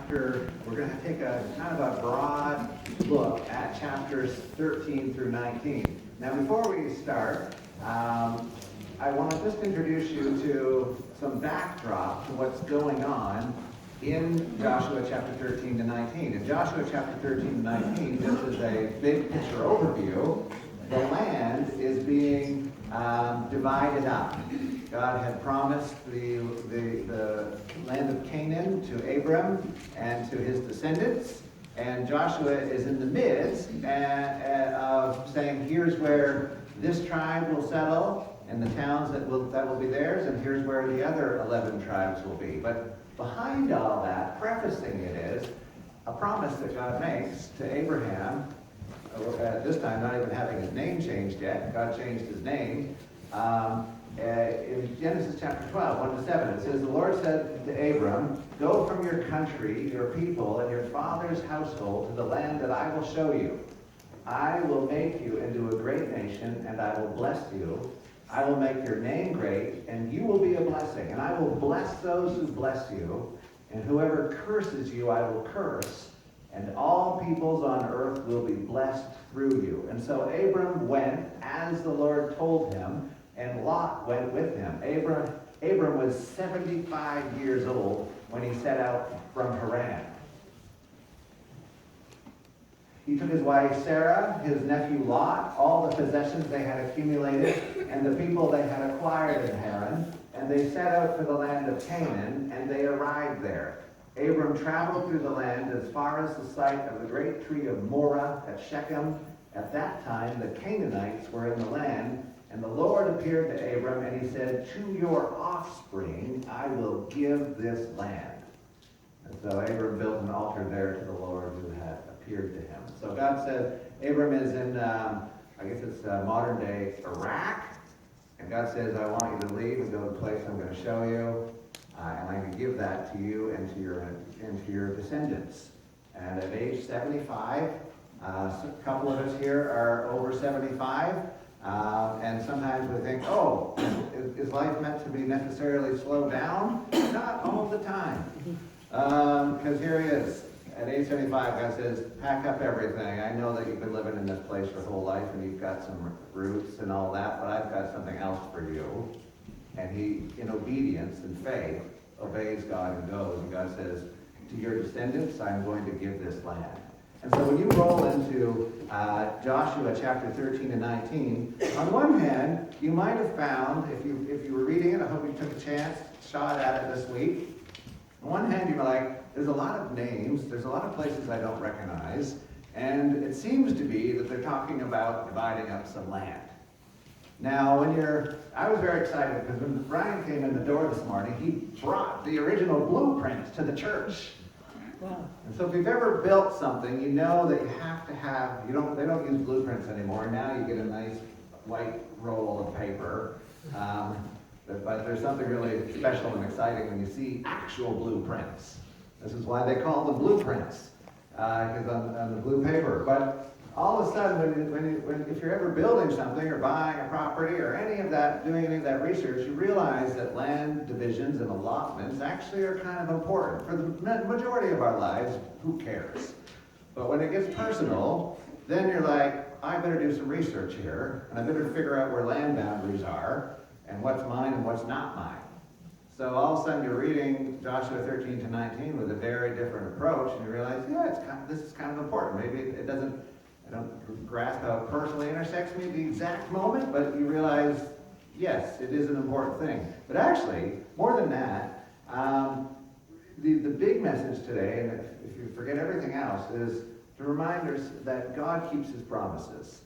we're going to take a kind of a broad look at chapters 13 through 19. Now, before we start, I want to just introduce you to some backdrop to what's going on in Joshua chapter 13 to 19. In Joshua chapter 13 to 19, this is a big picture overview. The land is being divided up. God had promised the land of Canaan to Abram and to his descendants, and Joshua is in the midst of saying, here's where this tribe will settle, and the towns that will be theirs, and here's where the other 11 tribes will be. But behind all that, prefacing it is a promise that God makes to Abraham, at this time not even having his name changed yet. God changed his name. In Genesis chapter 12, 1 to 7, it says, the Lord said to Abram, go from your country, your people, and your father's household to the land that I will show you. I will make you into a great nation, and I will bless you. I will make your name great, and you will be a blessing. And I will bless those who bless you, and whoever curses you I will curse. And all peoples on earth will be blessed through you. And so Abram went as the Lord told him, and Lot went with him. Abram was 75 years old when he set out from Haran. He took his wife Sarah, his nephew Lot, all the possessions they had accumulated, and the people they had acquired in Haran, and they set out for the land of Canaan, and they arrived there. Abram traveled through the land as far as the site of the great tree of Morah at Shechem. At that time, the Canaanites were in the land, and the Lord appeared to Abram, and he said, to your offspring I will give this land. And so Abram built an altar there to the Lord who had appeared to him. So God said, Abram is in, I guess it's modern day Iraq, and God says, I want you to leave and go to the place I'm going to show you. And I'm going to give that to you and to your descendants. And at age 75, a couple of us here are over 75, and sometimes we think, oh, is life meant to be necessarily slowed down? Not all the time. Because here he is. At age 75, God says, pack up everything. I know that you've been living in this place your whole life, and you've got some roots and all that, but I've got something else for you. And he, in obedience and faith, obeys God and goes. And God says, to your descendants, I'm going to give this land. And so when you roll into Joshua chapter 13 and 19, on one hand, you might have found, if you were reading it, I hope you took a shot at it this week. On one hand, you were like, there's a lot of names, there's a lot of places I don't recognize, and it seems to be that they're talking about dividing up some land. Now, I was very excited because when Brian came in the door this morning, he brought the original blueprints to the church. Wow. And so if you've ever built something, you know that you have to have, they don't use blueprints anymore. Now you get a nice white roll of paper. But there's something really special and exciting when you see actual blueprints. This is why they call them blueprints, because on the blue paper. But all of a sudden, if you're ever building something or buying a property or doing any of that research, you realize that land divisions and allotments actually are kind of important. For the majority of our lives, who cares? But when it gets personal, then you're like, I better do some research here, and I better figure out where land boundaries are, and what's mine and what's not mine. So all of a sudden you're reading Joshua 13 to 19 with a very different approach, and you realize, this is kind of important. Maybe I don't grasp how it personally intersects me at the exact moment, but you realize, yes, it is an important thing. But actually, more than that, the big message today, and if you forget everything else, is to remind us that God keeps his promises.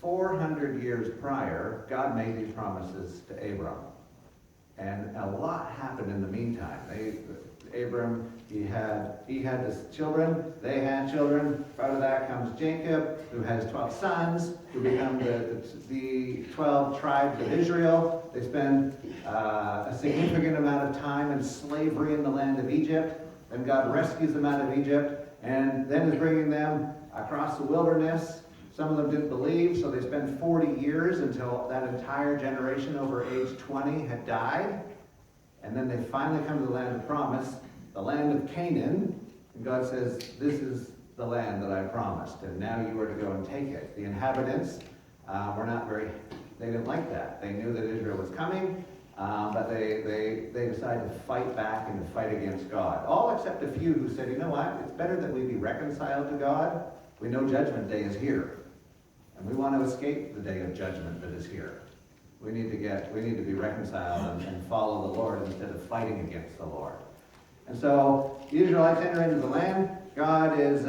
400 years prior, God made these promises to Abram. And a lot happened in the meantime. Abram, he had his children, they had children. Out of that comes Jacob, who has 12 sons, who become the 12 tribes of Israel. They spend a significant amount of time in slavery in the land of Egypt. Then God rescues them out of Egypt, and then is bringing them across the wilderness. Some of them didn't believe, so they spent 40 years until that entire generation over age 20 had died. And then they finally come to the land of promise. the land of Canaan, and God says, this is the land that I promised, and now you are to go and take it. The inhabitants they didn't like that. They knew that Israel was coming, but they decided to fight back and to fight against God. All except a few who said, you know what, it's better that we be reconciled to God. We know Judgment Day is here, and we want to escape the day of judgment that is here. We need to be reconciled and follow the Lord instead of fighting against the Lord. And so the Israelites enter into the land. God is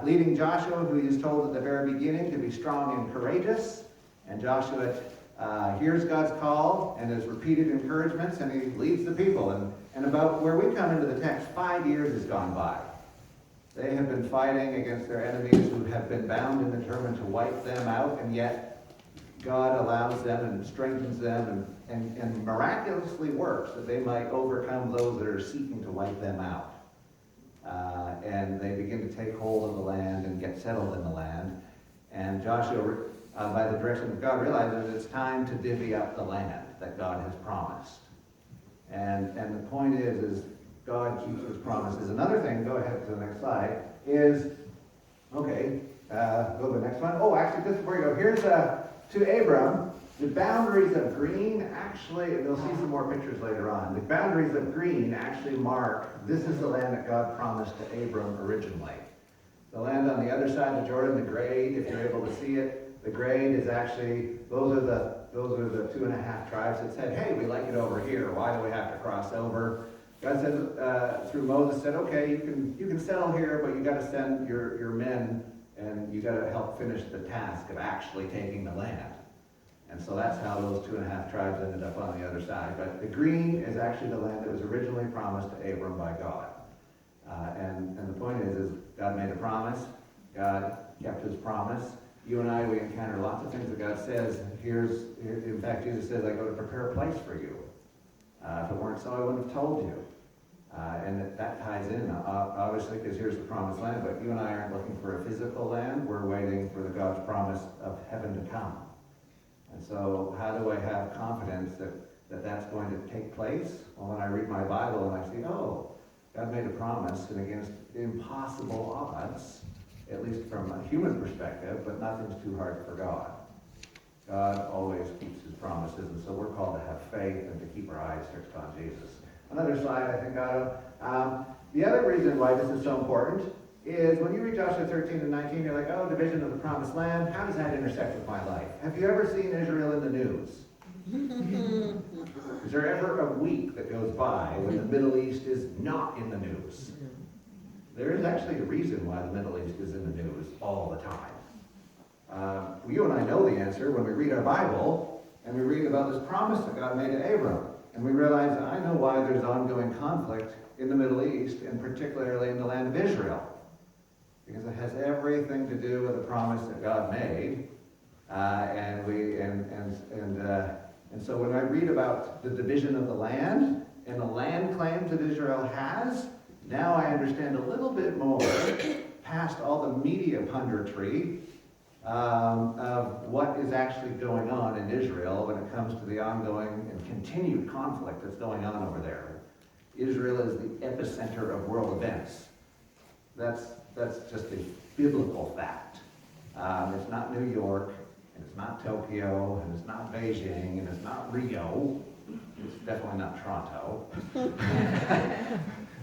leading Joshua, who he is told at the very beginning to be strong and courageous. And Joshua hears God's call and his repeated encouragements, and he leads the people. And about where we come into the text, 5 years has gone by. They have been fighting against their enemies who have been bound and determined to wipe them out, and yet God allows them and strengthens them and miraculously works that they might overcome those that are seeking to wipe them out. And they begin to take hold of the land and get settled in the land. And Joshua, by the direction of God, realizes it's time to divvy up the land that God has promised. And the point is God keeps his promises. Another thing, go ahead to the next slide, is, okay, go to the next one. Oh, actually, just before you go, here's to Abram, the boundaries of green actually, and you'll see some more pictures later on, the boundaries of green actually mark, this is the land that God promised to Abram originally. The land on the other side of Jordan, the grade, if you're able to see it, the grade is actually, those are the 2.5 tribes that said, hey, we like it over here, why do we have to cross over? God said, through Moses, said, okay, you can settle here, but you got to send your men, and you got to help finish the task of actually taking the land. And so that's how those 2.5 tribes ended up on the other side. But the green is actually the land that was originally promised to Abram by God. And the point is God made a promise. God kept his promise. You and I, we encounter lots of things that God says. In fact, Jesus says, I go to prepare a place for you. If it weren't so, I wouldn't have told you. And that ties in, obviously, because here's the promised land. But you and I aren't looking for a physical land. We're waiting for the God's promise of heaven to come. And so how do I have confidence that that's going to take place? Well, when I read my Bible and I see, oh, God made a promise, and against impossible odds, at least from a human perspective, but nothing's too hard for God. God always keeps his promises, and so we're called to have faith and to keep our eyes fixed on Jesus. Another slide, I think, Otto. The other reason why this is so important is when you read Joshua 13 and 19, you're like, oh, division of the promised land, how does that intersect with my life? Have you ever seen Israel in the news? Is there ever a week that goes by when the Middle East is not in the news? There is actually a reason why the Middle East is in the news all the time. You and I know the answer when we read our Bible and we read about this promise that God made to Abram. And we realize that I know why there's ongoing conflict in the Middle East, and particularly in the land of Israel. Because it has everything to do with the promise that God made. And so when I read about the division of the land and the land claims that Israel has, now I understand a little bit more past all the media punditry of what is actually going on in Israel when it comes to the ongoing and continued conflict that's going on over there. Israel is the epicenter of world events. That's just a biblical fact. It's not New York, and it's not Tokyo, and it's not Beijing, and it's not Rio. It's definitely not Toronto.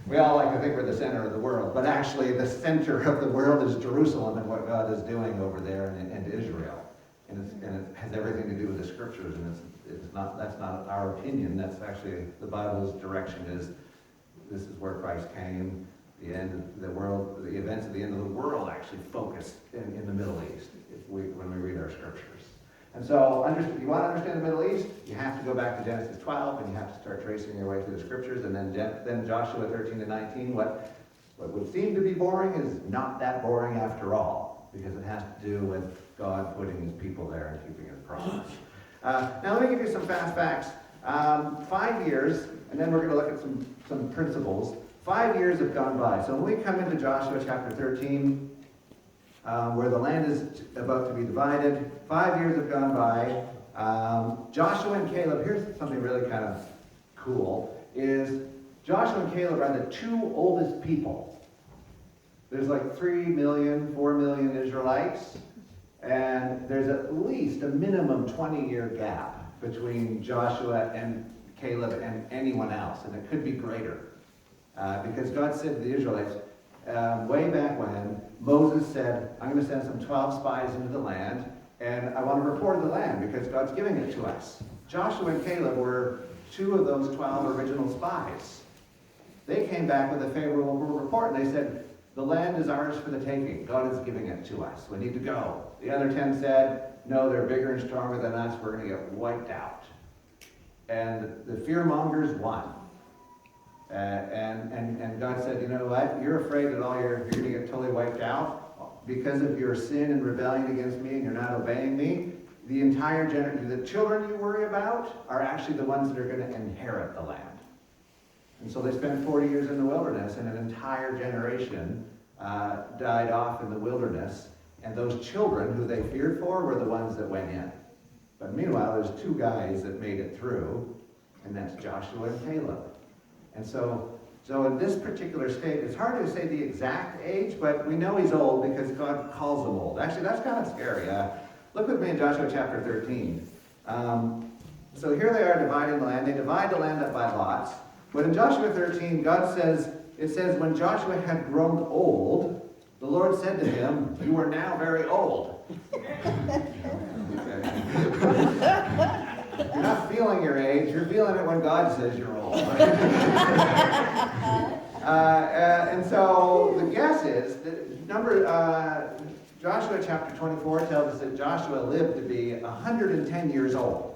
We all like to think we're the center of the world, but actually the center of the world is Jerusalem and what God is doing over there and Israel. And it has everything to do with the scriptures, and that's not our opinion. That's actually the Bible's direction is this is where Christ came. The end of the world, the events of the end of the world actually focus in the Middle East when we read our scriptures. And so, if you want to understand the Middle East, you have to go back to Genesis 12, and you have to start tracing your way through the scriptures. And then Joshua 13 to 19, what would seem to be boring is not that boring after all, because it has to do with God putting his people there and keeping his promise. Now let me give you some fast facts. 5 years, and then we're going to look at some principles. 5 years have gone by. So when we come into Joshua chapter 13, where the land is about to be divided, 5 years have gone by. Joshua and Caleb, here's something really kind of cool, is Joshua and Caleb are the two oldest people. There's like 3 million, 4 million Israelites, and there's at least a minimum 20-year gap between Joshua and Caleb and anyone else, and it could be greater. Because God said to the Israelites, way back when, Moses said, I'm going to send some 12 spies into the land, and I want to report the land because God's giving it to us. Joshua and Caleb were 2 of those 12 original spies. They came back with a favorable report, and they said, the land is ours for the taking. God is giving it to us. We need to go. The other 10 said, no, they're bigger and stronger than us. We're going to get wiped out. And the fearmongers won. And God said, you know what? You're afraid that you're going to get totally wiped out because of your sin and rebellion against me, and you're not obeying me. The entire generation, the children you worry about are actually the ones that are going to inherit the land. And so they spent 40 years in the wilderness, and an entire generation died off in the wilderness. And those children who they feared for were the ones that went in. But meanwhile, there's 2 guys that made it through, and that's Joshua and Caleb. And so in this particular state, it's hard to say the exact age, but we know he's old because God calls him old. Actually, that's kind of scary. Look with me in Joshua chapter 13. So here they are dividing the land. They divide the land up by lots. But in Joshua 13, it says, when Joshua had grown old, the Lord said to him, you are now very old. You're not feeling your age, you're feeling it when God says you're old. And so the guess is that Joshua chapter 24 tells us that Joshua lived to be 110 years old.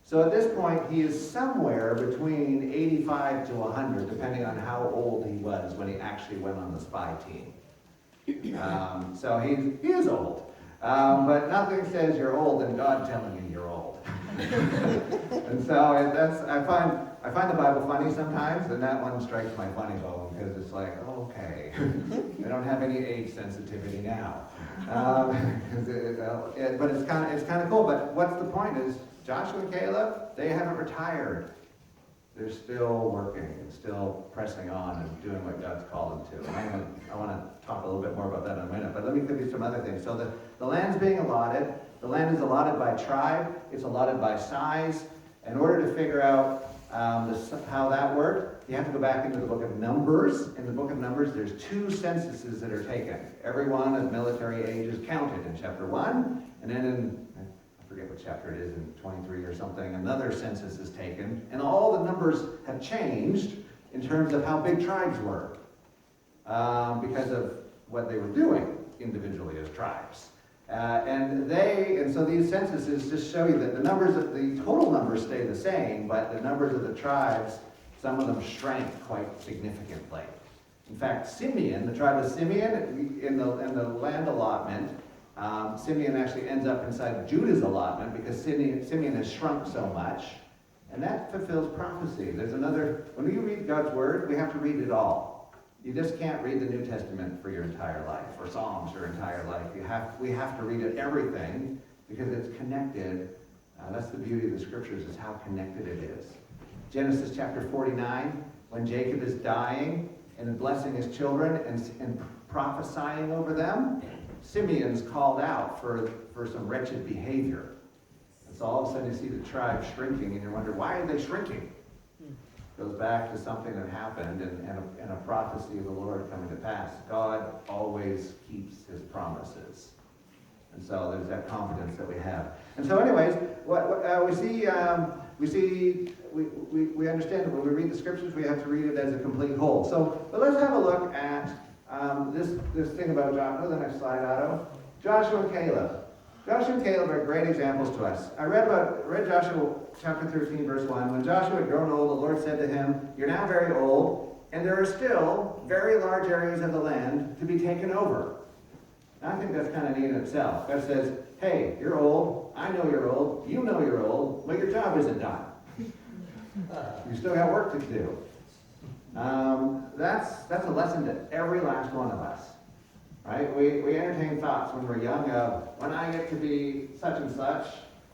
So at this point, he is somewhere between 85 to 100, depending on how old he was when he actually went on the spy team. So he is old. But nothing says you're old than God telling you you're old. And so I find the Bible funny sometimes, and that one strikes my funny bone because it's like, okay, I don't have any age sensitivity now. But it's kind of cool. But what's the point is Joshua and Caleb, they haven't retired. They're still working and still pressing on and doing what God's called them to. And I want to talk a little bit more about that in a minute, but let me give you some other things. So the land's being allotted. The land is allotted by tribe. It's allotted by size. In order to figure out how that worked, you have to go back into the book of Numbers. In the book of Numbers, there's 2 censuses that are taken. Everyone of military age is counted in chapter 1, and then I forget what chapter it is, in 23 or something, another census is taken, and all the numbers have changed in terms of how big tribes were because of what they were doing individually as tribes. And so these censuses just show you that the total numbers stay the same, but the numbers of the tribes, some of them shrank quite significantly. In fact, Simeon, the tribe of Simeon, in the land allotment, Simeon actually ends up inside Judah's allotment because Simeon has shrunk so much. And that fulfills prophecy. When we read God's Word, we have to read it all. You just can't read the New Testament for your entire life, or Psalms your entire life. We have to read it, everything, because it's connected. That's the beauty of the Scriptures, is how connected it is. Genesis chapter 49, when Jacob is dying and blessing his children and prophesying over them, Simeon's called out for some wretched behavior. And so all of a sudden you see the tribe shrinking, and you wonder, why are they shrinking? It goes back to something that happened and a prophecy of the Lord coming to pass. God always keeps his promises. And so there's that confidence that we have. And so anyways, we understand that when we read the Scriptures, we have to read it as a complete whole. But let's have a look at this thing about Joshua. The next slide, Otto. Joshua and Caleb. Joshua and Caleb are great examples to us. I read Joshua chapter 13, verse 1. When Joshua had grown old, the Lord said to him, "You're now very old, and there are still very large areas of the land to be taken over." Now, I think that's kind of neat in itself. God says, hey, you're old, I know you're old, you know you're old, but your job isn't done. You still got work to do. That's a lesson to every last one of us. Right? We entertain thoughts when we're young of, when I get to be such and such,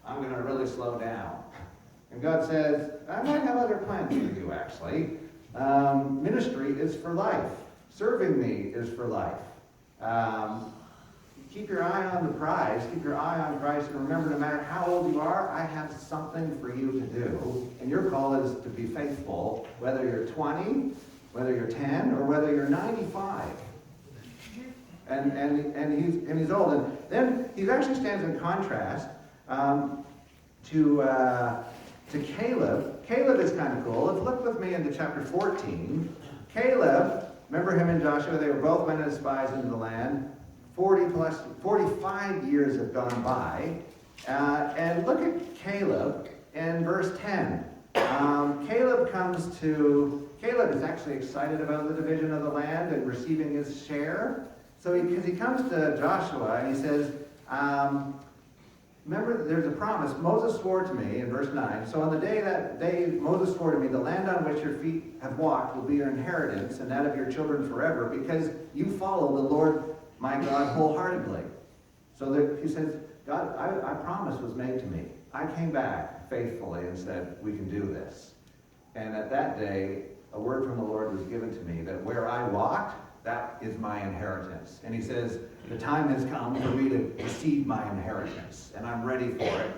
I'm going to really slow down. And God says, I might have other plans for you, actually. Ministry is for life. Serving me is for life. Keep your eye on the prize. Keep your eye on Christ. And remember, no matter how old you are, I have something for you to do. And your call is to be faithful, whether you're 20, whether you're 10, or whether you're 95. And he's old. And then he actually stands in contrast to Caleb. Caleb is kind of cool. Let's look with me into chapter 14. Caleb, remember him and Joshua, they were both went as spies into the land. 45 years have gone by. And look at Caleb in verse 10. Caleb is actually excited about the division of the land and receiving his share. So because he comes to Joshua and he says, remember, there's a promise. Moses swore to me in verse 9. So on the day Moses swore to me, the land on which your feet have walked will be your inheritance and that of your children forever, because you follow the Lord my God wholeheartedly. So he says, God, a promise was made to me. I came back faithfully and said, we can do this. And at that day, a word from the Lord was given to me that where I walked, that is my inheritance. And he says, the time has come for me to receive my inheritance, and I'm ready for it.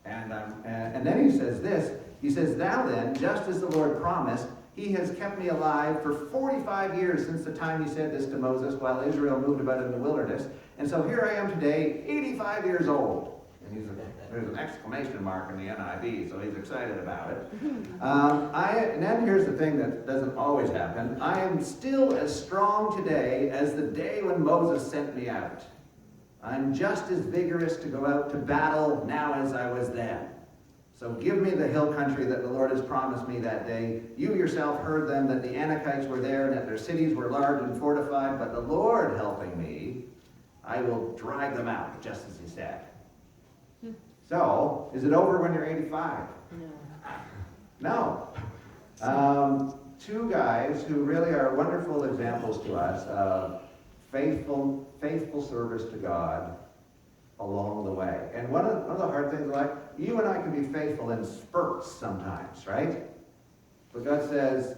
And then he says this, he says, now then, just as the Lord promised, he has kept me alive for 45 years since the time he said this to Moses while Israel moved about in the wilderness. And so here I am today, 85 years old. And there's an exclamation mark in the NIV, so he's excited about it. And then here's the thing that doesn't always happen. I am still as strong today as the day when Moses sent me out. I'm just as vigorous to go out to battle now as I was then. So give me the hill country that the Lord has promised me that day. You yourself heard them, that the Anakites were there, and that their cities were large and fortified, but the Lord helping me, I will drive them out, just as he said. So, is it over when you're 85? No. Two guys who really are wonderful examples to us of faithful service to God along the way. And one of the hard things, like, you and I can be faithful in spurts sometimes, right? But God says,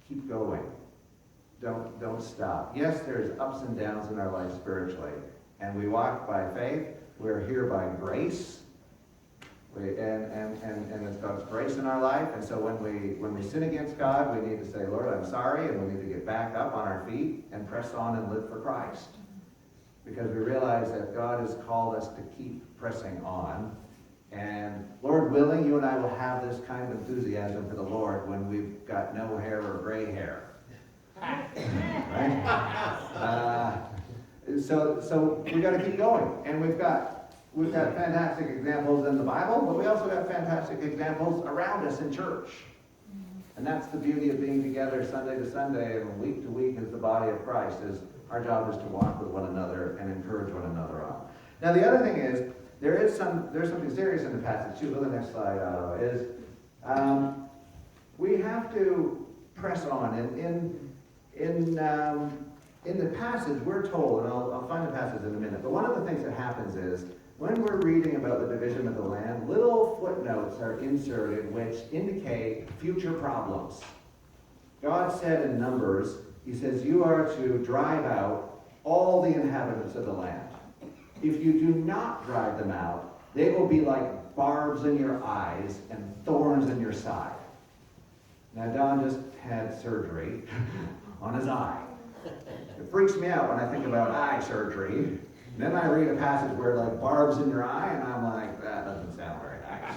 keep going. Don't stop. Yes, there's ups and downs in our life spiritually. And we walk by faith. We're here by grace. And it's God's grace in our life. And so when we sin against God, we need to say, Lord, I'm sorry. And we need to get back up on our feet and press on and live for Christ. Because we realize that God has called us to keep pressing on. And Lord willing, you and I will have this kind of enthusiasm for the Lord when we've got no hair or gray hair. Right? So we got to keep going. And we've got fantastic examples in the Bible, but we also got fantastic examples around us in church. And that's the beauty of being together Sunday to Sunday and week to week as the body of Christ. Is our job is to walk with one another and encourage one another on. Now the other thing is, there's something serious in the passage too. Go to the next slide, Otto. Is we have to press on. In the passage, we're told, and I'll find the passage in a minute, but one of the things that happens is, when we're reading about the division of the land, little footnotes are inserted which indicate future problems. God said in Numbers, he says, you are to drive out all the inhabitants of the land. If you do not drive them out, they will be like barbs in your eyes and thorns in your side. Now, Don just had surgery on his eye. It freaks me out when I think about eye surgery. Then I read a passage where like barbs in your eye, and I'm like, that doesn't sound very nice.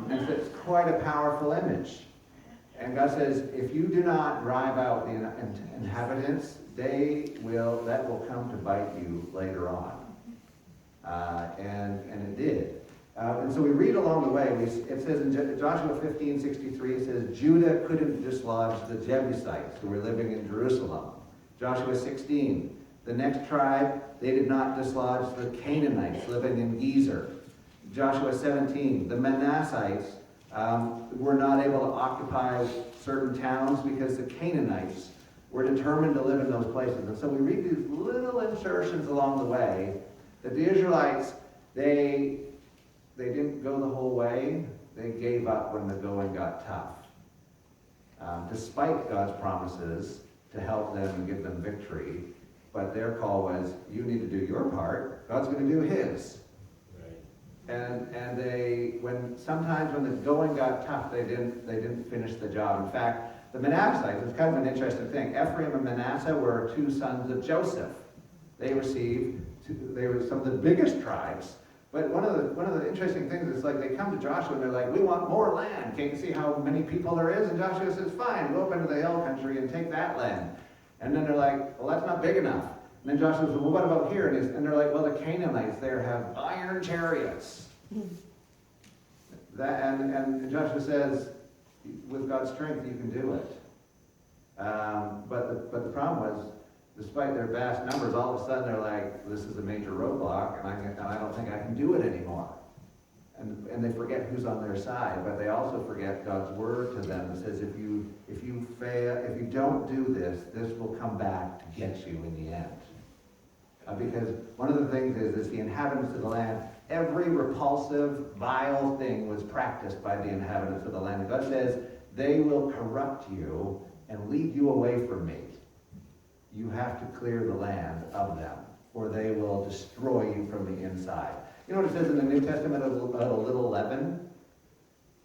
And so it's quite a powerful image. And God says, if you do not drive out the inhabitants, that will come to bite you later on. And it did. And so we read along the way, it says in Joshua 15:63, it says, Judah couldn't dislodge the Jebusites who were living in Jerusalem. Joshua 16, the next tribe, they did not dislodge the Canaanites living in Gezer. Joshua 17, the Manassites were not able to occupy certain towns because the Canaanites were determined to live in those places. And so we read these little insertions along the way that the Israelites, they didn't go the whole way. They gave up when the going got tough. despite God's promises to help them and give them victory. But their call was, you need to do your part, God's going to do his. And sometimes when the going got tough, they didn't finish the job. In fact, the Manassites, it's kind of an interesting thing. Ephraim and Manasseh were two sons of Joseph. They were some of the biggest tribes. But one of the interesting things is, like, they come to Joshua and they're like, we want more land. Can't you see how many people there is? And Joshua says, fine, go up into the hill country and take that land. And then they're like, well, that's not big enough. And then Joshua says, well, what about here? And they're like, well, the Canaanites there have iron chariots. And Joshua says, with God's strength, you can do it. But the problem was, despite their vast numbers, all of a sudden they're like, this is a major roadblock, and I don't think I can do it anymore. And they forget who's on their side, but they also forget God's word to them that says, if you fail, if you don't do this, this will come back to get you in the end. Because one of the things is the inhabitants of the land, every repulsive, vile thing was practiced by the inhabitants of the land. God says, they will corrupt you and lead you away from me. You have to clear the land of them, or they will destroy you from the inside. You know what it says in the New Testament about a little leaven?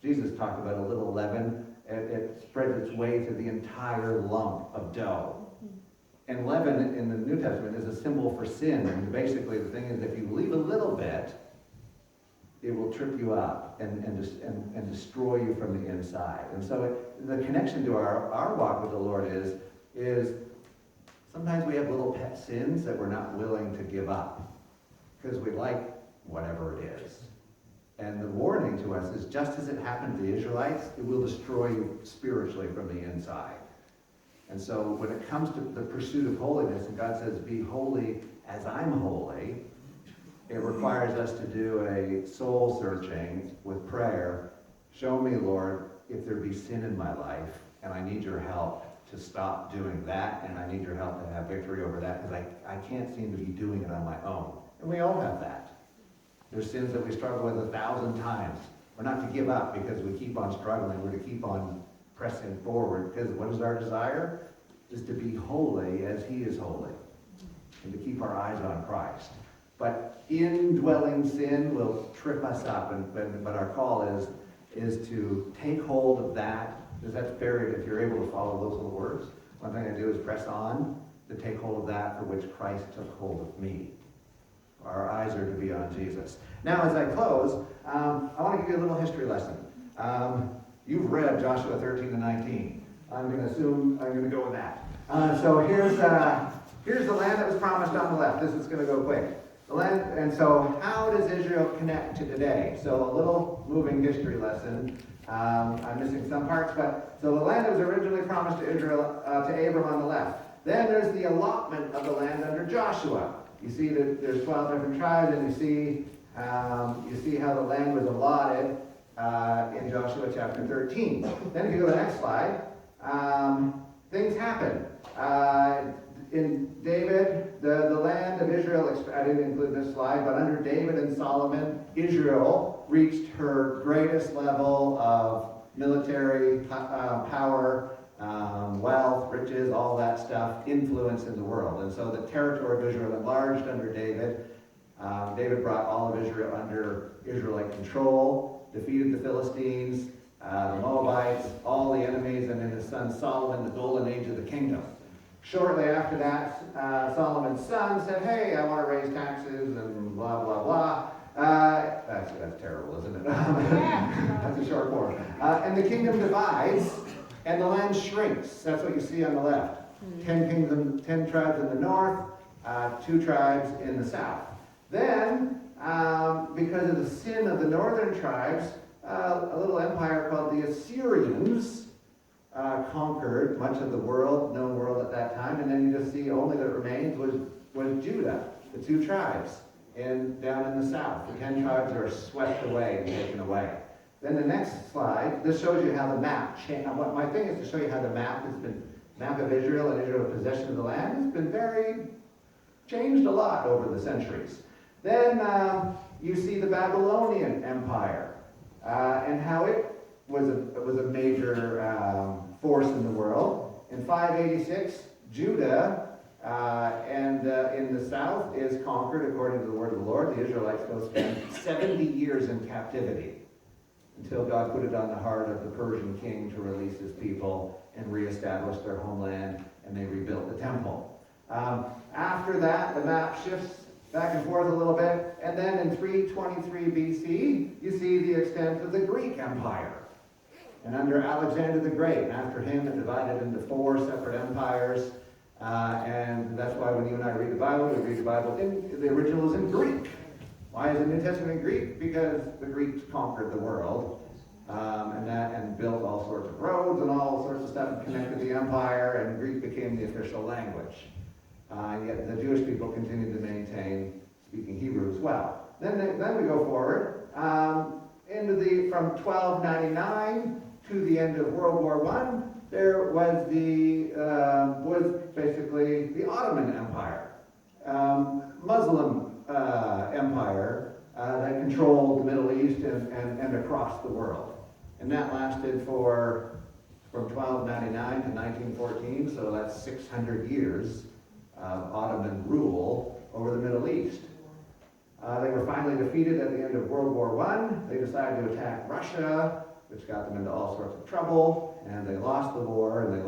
Jesus talked about a little leaven. It spreads its way to the entire lump of dough. And leaven in the New Testament is a symbol for sin. And basically the thing is, if you leave a little bit, it will trip you up and destroy you from the inside. And so the connection to our walk with the Lord is sometimes we have little pet sins that we're not willing to give up because we like whatever it is. And the warning to us is, just as it happened to the Israelites, it will destroy you spiritually from the inside. And so when it comes to the pursuit of holiness, and God says, be holy as I'm holy, it requires us to do a soul searching with prayer. Show me, Lord, if there be sin in my life, and I need your help to stop doing that, and I need your help to have victory over that, because I can't seem to be doing it on my own. And we all have that. There's sins that we struggle with 1,000 times. We're not to give up because we keep on struggling. We're to keep on pressing forward, because what is our desire? Is to be holy as he is holy, and to keep our eyes on Christ. But indwelling sin will trip us up, but our call is to take hold of that, because that's buried. If you're able to follow those little words, one thing I do is press on to take hold of that for which Christ took hold of me. Our eyes are to be on Jesus. Now, as I close, I want to give you a little history lesson. You've read Joshua 13 to 19. I'm going to go with that. So here's the land that was promised on the left. This is going to go quick. The land, and so how does Israel connect to today? So a little moving history lesson. I'm missing some parts, but so the land that was originally promised to Israel, to Abram on the left. Then there's the allotment of the land under Joshua. You see that there's 12 different tribes, and you see how the land was allotted in Joshua chapter 13. Then if you go to the next slide, things happen. In David, the land of Israel, I didn't include this slide, but under David and Solomon, Israel reached her greatest level of military power, wealth, riches, all that stuff, influence in the world. And so the territory of Israel enlarged under David. David brought all of Israel under Israelite control, defeated the Philistines, the Moabites, all the enemies, and in his son Solomon, the golden age of the kingdom. Shortly after that, Solomon's son said, hey, I want to raise taxes and blah, blah, blah. That's terrible, isn't it? That's a short form. And the kingdom divides, and the land shrinks. That's what you see on the left. 10 tribes in the north, 2 tribes in the south. Then, because of the sin of the northern tribes, a little empire called the Assyrians conquered much of the known world at that time, and then you just see only that remains was Judah, the 2 tribes down in the south. The 10 tribes are swept away and taken away. Then the next slide, this shows you how the map changed. My thing is to show you how the map of Israel and Israel's possession of the land has been changed a lot over the centuries. Then you see the Babylonian Empire and how it was a major force in the world. In 586, Judah in the south is conquered according to the word of the Lord. The Israelites go spend 70 years in captivity until God put it on the heart of the Persian king to release his people and reestablish their homeland, and they rebuilt the temple. After that, the map shifts back and forth a little bit, and then in 323 BC, you see the extent of the Greek Empire. And under Alexander the Great, and after him, it divided into 4 separate empires. And that's why when you and I read the Bible, we read the Bible the original is in Greek. Why is the New Testament in Greek? Because the Greeks conquered the world, and built all sorts of roads and all sorts of stuff and connected the empire, and Greek became the official language. Yet the Jewish people continued to maintain speaking Hebrew as well. Then we go forward from 1299 to the end of World War I. There was basically the Ottoman Empire, Muslim empire that controlled the Middle East and across the world. And that lasted from 1299 to 1914, so that's 600 years of Ottoman rule over the Middle East. They were finally defeated at the end of World War I. They decided to attack Russia, which got them into all sorts of trouble, and they lost the war, and they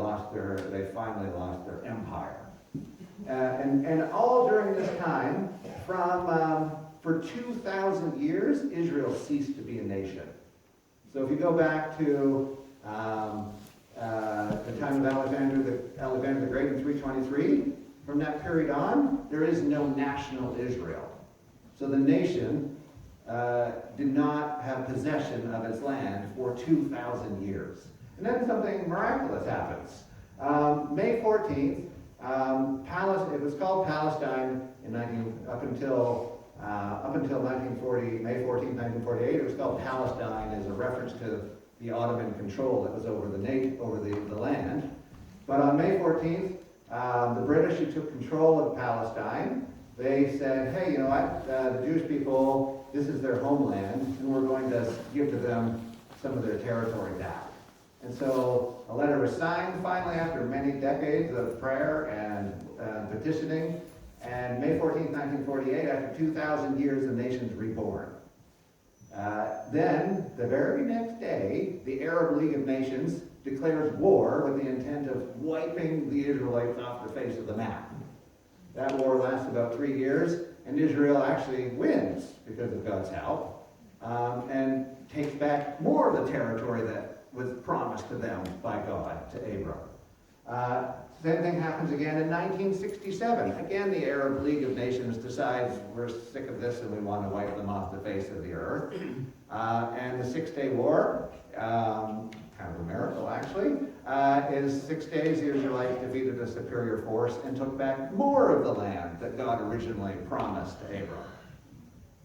finally lost their empire. And all during this time, for 2,000 years, Israel ceased to be a nation. So if you go back to the time of Alexander the Great in 323, from that period on, there is no national Israel. So the nation did not have possession of its land for 2,000 years. And then something miraculous happens. May 14th, it was called Palestine up until 1940, May 14th, 1948. It was called Palestine as a reference to the Ottoman control that was over the land. But on May 14th, the British, who took control of Palestine, they said, hey, you know what, the Jewish people, this is their homeland, and we're going to give to them some of their territory back. And so a letter was signed finally after many decades of prayer and petitioning, and May 14, 1948, after 2,000 years, the nation's reborn. Then, the very next day, the Arab League of Nations declares war with the intent of wiping the Israelites off the face of the map. That war lasts about 3 years, and Israel actually wins because of God's help, and takes back more of the territory that was promised to them by God, to Abram. Same thing happens again in 1967. Again, the Arab League of Nations decides we're sick of this and we want to wipe them off the face of the earth. And the 6-Day War, kind of a miracle actually, is 6 days the Israelites defeated a superior force and took back more of the land that God originally promised to Abram.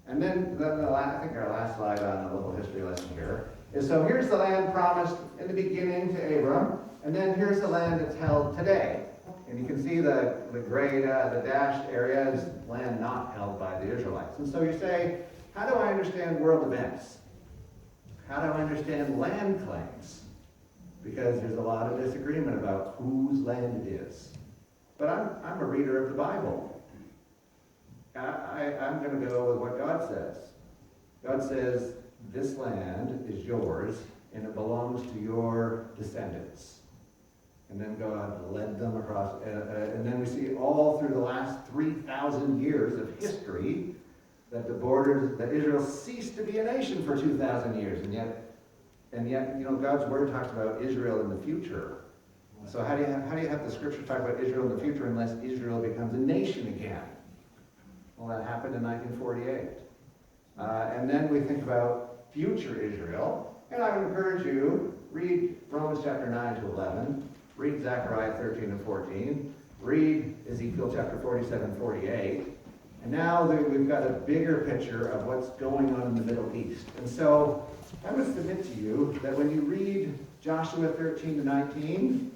And then I think our last slide on a little history lesson here is, so here's the land promised in the beginning to Abram, and then here's the land that's held today. And you can see the gray, the dashed area is land not held by the Israelites. And so you say, how do I understand world events? How do I understand land claims? Because there's a lot of disagreement about whose land it is. But I'm a reader of the Bible. I'm going to go with what God says. God says, this land is yours, and it belongs to your descendants. And then God led them across, and then we see all through the last 3,000 years of history that that Israel ceased to be a nation for 2,000 years, and yet, you know, God's word talks about Israel in the future. So how do you have the scripture talk about Israel in the future unless Israel becomes a nation again? Well, that happened in 1948. And then we think about future Israel, and I would encourage you, read Romans chapter 9 to 11, read Zechariah 13 and 14, read Ezekiel chapter 47, 48, and now we've got a bigger picture of what's going on in the Middle East. And so I would submit to you that when you read Joshua 13 to 19,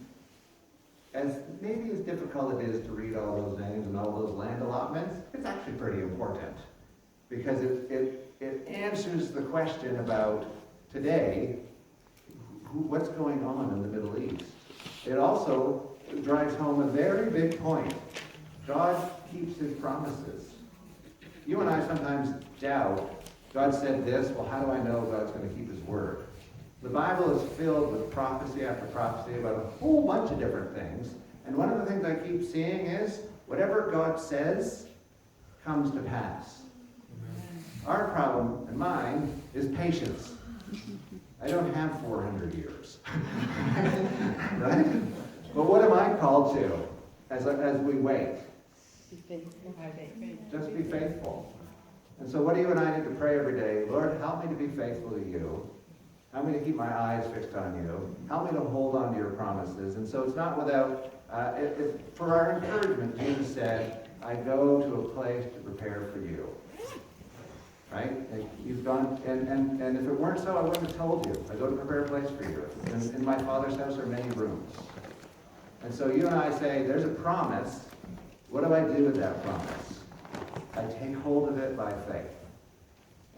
as maybe as difficult it is to read all those names and all those land allotments, it's actually pretty important, because it answers the question about today, what's going on in the Middle East. it also drives home a very big point. God keeps his promises. You and I sometimes doubt, God said this, well, how do I know God's going to keep his word? The Bible is filled with prophecy after prophecy about a whole bunch of different things. And one of the things I keep seeing is, whatever God says comes to pass. Our problem, and mine, is patience. I don't have 400 years. Right? But what am I called to as we wait? Be faithful. Just be faithful. And so what do you and I need to pray every day? Lord, help me to be faithful to you. Help me to keep my eyes fixed on you. Help me to hold on to your promises. And so it's not without, for our encouragement, Jesus said, I go to a place to prepare for you. Right? You've gone, and if it weren't so, I wouldn't have told you. I go to prepare a place for you. In my Father's house are many rooms. And so you and I say, there's a promise. What do I do with that promise? I take hold of it by faith.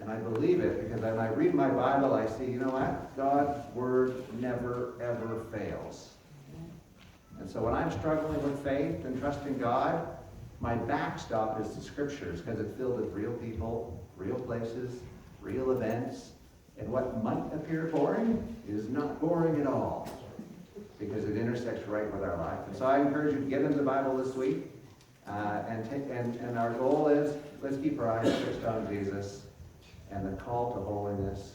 And I believe it because when I read my Bible, I see, you know what? God's word never, ever fails. And so when I'm struggling with faith and trusting God, my backstop is the scriptures because it's filled with real people, real places, real events. And what might appear boring is not boring at all because it intersects right with our life. And so I encourage you to get into the Bible this week. And our goal is, let's keep our eyes fixed on Jesus and the call to holiness.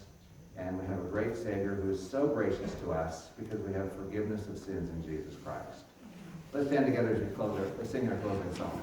And we have a great Savior who is so gracious to us because we have forgiveness of sins in Jesus Christ. Let's stand together as we sing our closing song.